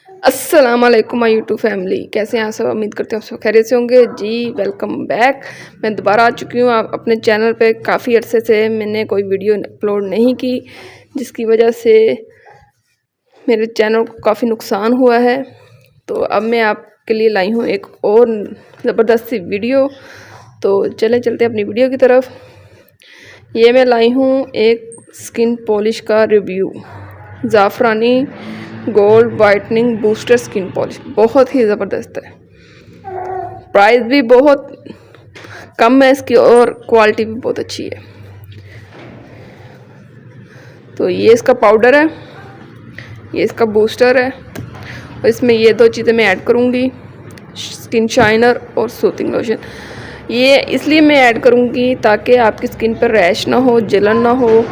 अस्सलाम वालेकुम my YouTube family, कैसे हैं आप सब। उम्मीद करते हैं आप सब खैरियत से होंगे। जी वेलकम बैक। मैं दोबारा आ चुकी हूँ आप अपने चैनल पे। काफ़ी अरसे से मैंने कोई वीडियो अपलोड नहीं की, जिसकी वजह से मेरे चैनल को काफ़ी नुकसान हुआ है। तो अब मैं आपके लिए लाई हूँ एक और ज़बरदस्त सी वीडियो। तो चले चलते अपनी वीडियो की तरफ। ये मैं लाई हूँ एक स्किन पॉलिश का review, Zafrani gold whitening booster skin polish. बहुत ही ज़बरदस्त है, प्राइस भी बहुत कम है इसकी और क्वालिटी भी बहुत अच्छी है। तो ये इसका पाउडर है, ये इसका बूस्टर है और इसमें ये दो चीज़ें मैं ऐड करूँगी, स्किन शाइनर और सूथिंग लोशन। ये इसलिए मैं ऐड करूँगी ताकि आपकी स्किन पर रैश ना हो, जलन ना हो।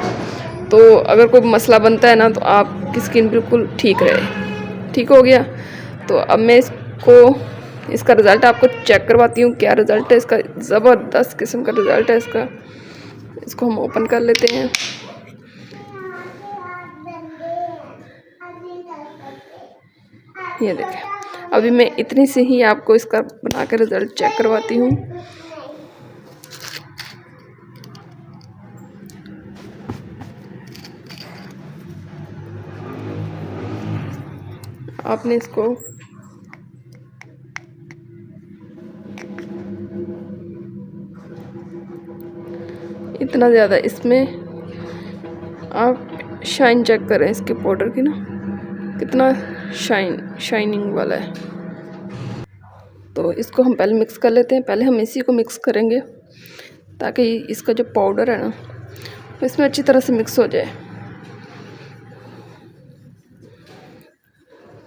तो अगर कोई मसला बनता है ना तो आपकी स्किन बिल्कुल ठीक रहे। ठीक हो गया। तो अब मैं इसका रिज़ल्ट आपको चेक करवाती हूँ, क्या रिज़ल्ट है इसका। ज़बरदस्त किस्म का रिज़ल्ट है इसका। इसको हम ओपन कर लेते हैं। ये देखें, अभी मैं इतनी से ही आपको इसका बना कर रिज़ल्ट चेक करवाती हूँ। आपने इसको इतना ज़्यादा इसमें आप शाइन चेक करें इसके पाउडर की ना, कितना शाइनिंग वाला है। तो इसको हम पहले मिक्स कर लेते हैं। पहले हम इसी को मिक्स करेंगे ताकि इसका जो पाउडर है ना इसमें अच्छी तरह से मिक्स हो जाए।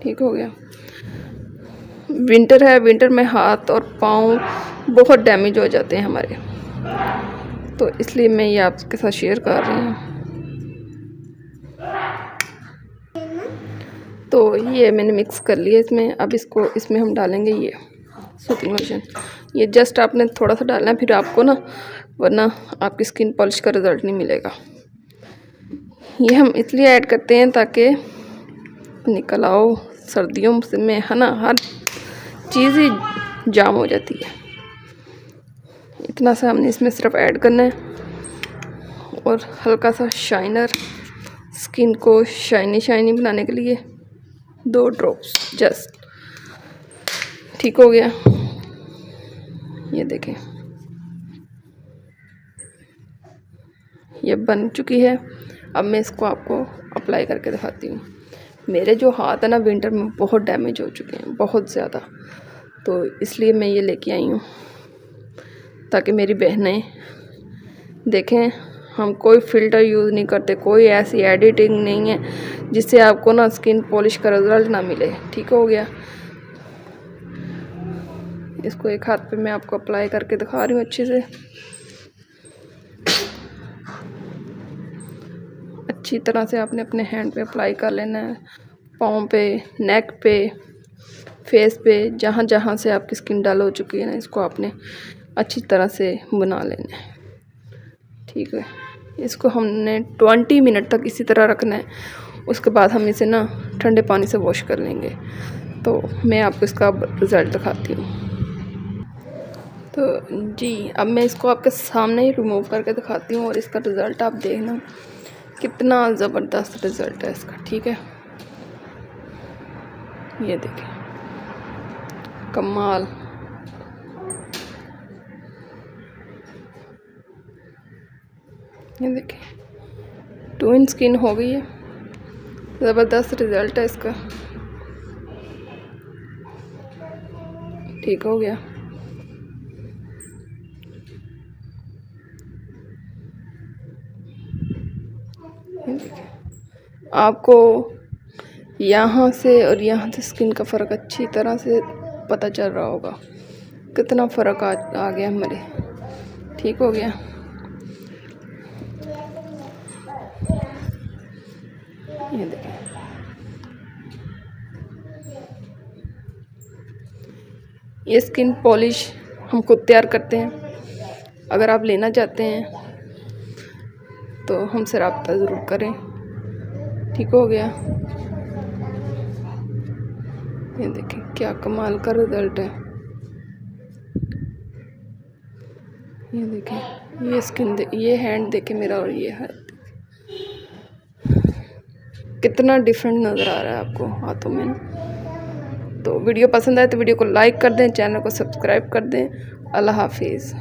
ठीक हो गया। विंटर है, विंटर में हाथ और पाँव बहुत डैमेज हो जाते हैं हमारे, तो इसलिए मैं ये आपके साथ शेयर कर रही हूँ। तो ये मैंने मिक्स कर लिया इसमें। अब इसमें हम डालेंगे ये सूथिंग लोशन। ये जस्ट आपने थोड़ा सा डालना है, फिर आपको ना, वरना आपकी स्किन पॉलिश का रिज़ल्ट नहीं मिलेगा। ये हम इसलिए ऐड करते हैं ताकि निकल आओ। सर्दियों में है ना, हर चीज़ ही जाम हो जाती है। इतना सा हमने इसमें सिर्फ ऐड करना है और हल्का सा शाइनर, स्किन को शाइनी बनाने के लिए 2 ड्रॉप्स जस्ट। ठीक हो गया। ये देखें, ये बन चुकी है। अब मैं इसको आपको अप्लाई करके दिखाती हूँ। मेरे जो हाथ है ना विंटर में बहुत डैमेज हो चुके हैं, बहुत ज़्यादा। तो इसलिए मैं ये लेके आई हूँ ताकि मेरी बहनें देखें। हम कोई फ़िल्टर यूज़ नहीं करते, कोई ऐसी एडिटिंग नहीं है जिससे आपको ना स्किन पॉलिश का रिज़ल्ट ना मिले। ठीक हो गया। इसको एक हाथ पे मैं आपको अप्लाई करके दिखा रही हूँ अच्छे से। अच्छी तरह से आपने अपने हैंड पे अप्लाई कर लेना है, पाँव पे, नेक पे, फेस पे, जहाँ जहाँ से आपकी स्किन डल हो चुकी है ना, इसको आपने अच्छी तरह से बना लेना है। ठीक है। इसको हमने 20 मिनट तक इसी तरह रखना है। उसके बाद हम इसे ना ठंडे पानी से वॉश कर लेंगे। तो मैं आपको इसका रिज़ल्ट दिखाती हूँ। तो जी अब मैं इसको आपके सामने ही रिमूव करके दिखाती हूँ और इसका रिज़ल्ट आप देखना, कितना ज़बरदस्त रिज़ल्ट है इसका। ठीक है, ये देखें, कमाल। ये देखें, ट्विन स्किन हो गई है। ज़बरदस्त रिज़ल्ट है इसका। ठीक हो गया। आपको यहाँ से और यहाँ से स्किन का फ़र्क अच्छी तरह से पता चल रहा होगा, कितना फ़र्क आ गया हमारे। ठीक हो गया। ये देखें, ये स्किन पॉलिश हम खुद तैयार करते हैं। अगर आप लेना चाहते हैं तो हमसे रब्ता ज़रूर करें। ठीक हो गया। ये देखें क्या कमाल का रिजल्ट है। ये देखें, ये स्किन ये हैंड देखें मेरा और ये हाथ कितना डिफरेंट नज़र आ रहा है आपको हाथों में ना। तो वीडियो पसंद आए तो वीडियो को लाइक कर दें, चैनल को सब्सक्राइब कर दें। अल्लाह हाफिज़।